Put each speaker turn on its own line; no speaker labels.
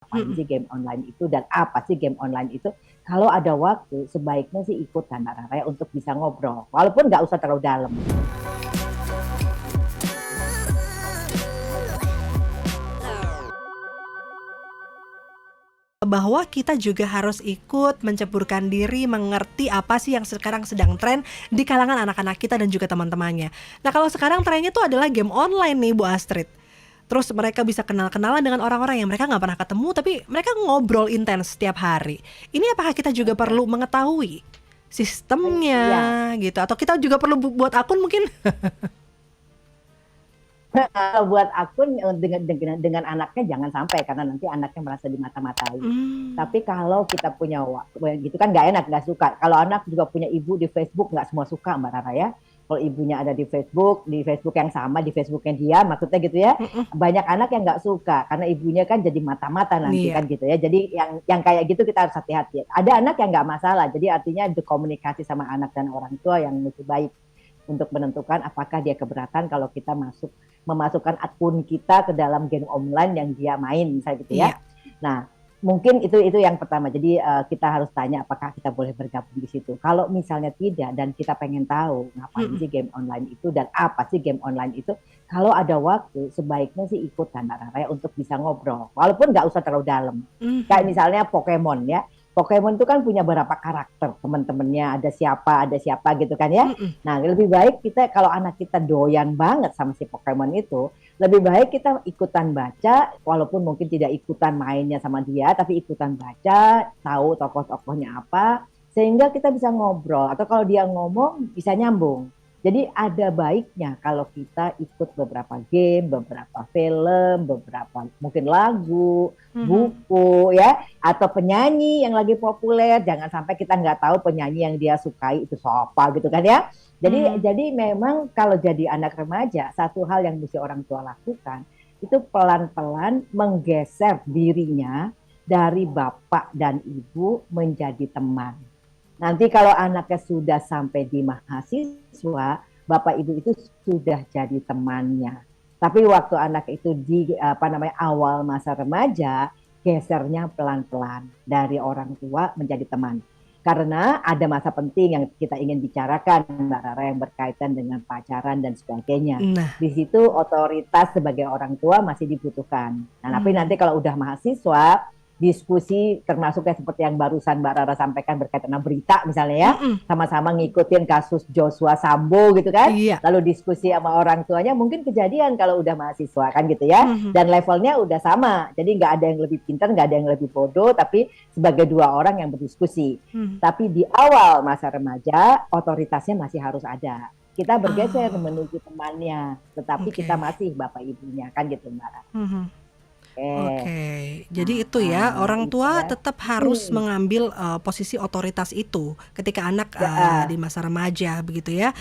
Ngapain
Mhm.
sih game online itu dan apa sih game online itu? Kalau ada waktu sebaiknya sih ikutan Mbak Rara ya untuk bisa ngobrol, walaupun nggak usah terlalu dalam.
Bahwa kita juga harus ikut menceburkan diri, mengerti apa sih yang sekarang sedang tren di kalangan anak-anak kita dan juga teman-temannya. Nah, kalau sekarang trennya tuh adalah game online nih Bu Astrid. Terus mereka bisa kenal-kenalan dengan orang-orang yang mereka nggak pernah ketemu, tapi mereka ngobrol intens setiap hari. Ini apakah kita juga
Oke.
perlu mengetahui sistemnya
Iya.
gitu, atau kita juga perlu buat akun mungkin?
Kalau buat akun dengan anaknya jangan sampai karena nanti anaknya merasa dimata-matai.
Mmm.
Tapi kalau kita punya waktu gitu kan nggak enak, nggak suka. Kalau anak juga punya ibu di Facebook nggak semua suka Mbak Rara ya. Kalau ibunya ada di Facebook yang sama, di Facebooknya dia, maksudnya gitu ya.
Mhm.
Banyak anak yang nggak suka karena ibunya kan jadi mata-mata nanti
Iya.
kan gitu ya. Jadi yang kayak gitu kita harus hati-hati. Ada anak yang nggak masalah. Jadi artinya komunikasi sama anak dan orang tua yang lebih baik untuk menentukan apakah dia keberatan kalau kita memasukkan akun kita ke dalam game online yang dia main misalnya gitu ya.
Iya.
Nah, mungkin itu yang pertama. Jadi kita harus tanya apakah kita boleh bergabung di situ. Kalau misalnya tidak dan kita pengen tahu ngapain
Mhm.
sih game online itu dan apa sih game online itu, kalau ada waktu sebaiknya sih ikutan Mbak Rara ya, untuk bisa ngobrol. Walaupun nggak usah terlalu dalam. Kayak
Mhm.
misalnya Pokemon ya. Pokemon itu kan punya beberapa karakter teman-temannya, ada siapa gitu kan ya.
Mhm.
Nah, lebih baik kita kalau anak kita doyan banget sama si Pokemon itu, lebih baik kita ikutan baca, walaupun mungkin tidak ikutan mainnya sama dia, tapi ikutan baca, tahu tokoh-tokohnya apa, sehingga kita bisa ngobrol. Atau kalau dia ngomong, bisa nyambung. Jadi ada baiknya kalau kita ikut beberapa game, beberapa film, beberapa mungkin lagu,
Mhm.
buku ya, atau penyanyi yang lagi populer. Jangan sampai kita nggak tahu penyanyi yang dia sukai itu siapa gitu kan ya. Jadi
Mmm.
jadi memang kalau jadi anak remaja, satu hal yang mesti orang tua lakukan itu pelan-pelan menggeser dirinya dari bapak dan ibu menjadi teman. Nanti kalau anaknya sudah sampai di mahasiswa, bapak ibu itu sudah jadi temannya. Tapi waktu anak itu di awal masa remaja, gesernya pelan-pelan dari orang tua menjadi teman. Karena ada masa penting yang kita ingin bicarakan Mbak Rara yang berkaitan dengan pacaran dan sebagainya.
Nah.
Di situ otoritas sebagai orang tua masih dibutuhkan. Nah, tapi
Mmm.
nanti kalau udah mahasiswa, diskusi termasuk kayak seperti yang barusan Mbak Rara sampaikan berkaitan dengan berita misalnya ya,
Mhm.
sama-sama ngikutin kasus Joshua Sambo gitu kan,
Iya.
lalu diskusi sama orang tuanya mungkin kejadian kalau udah mahasiswa kan gitu ya,
Mhm.
dan levelnya udah sama, jadi nggak ada yang lebih pintar, nggak ada yang lebih bodoh, tapi sebagai dua orang yang berdiskusi.
Mhm.
Tapi di awal masa remaja, otoritasnya masih harus ada. Kita bergeser
Oh.
menuju temannya, tetapi kita
Oke.
masih bapak ibunya kan gitu Mbak.
Mhm.
Oke.
Oke, jadi itu ya, orang
Itu
tua
ya.
tetap harus mengambil, posisi otoritas itu ketika anak,
Ya,
di masa remaja begitu ya?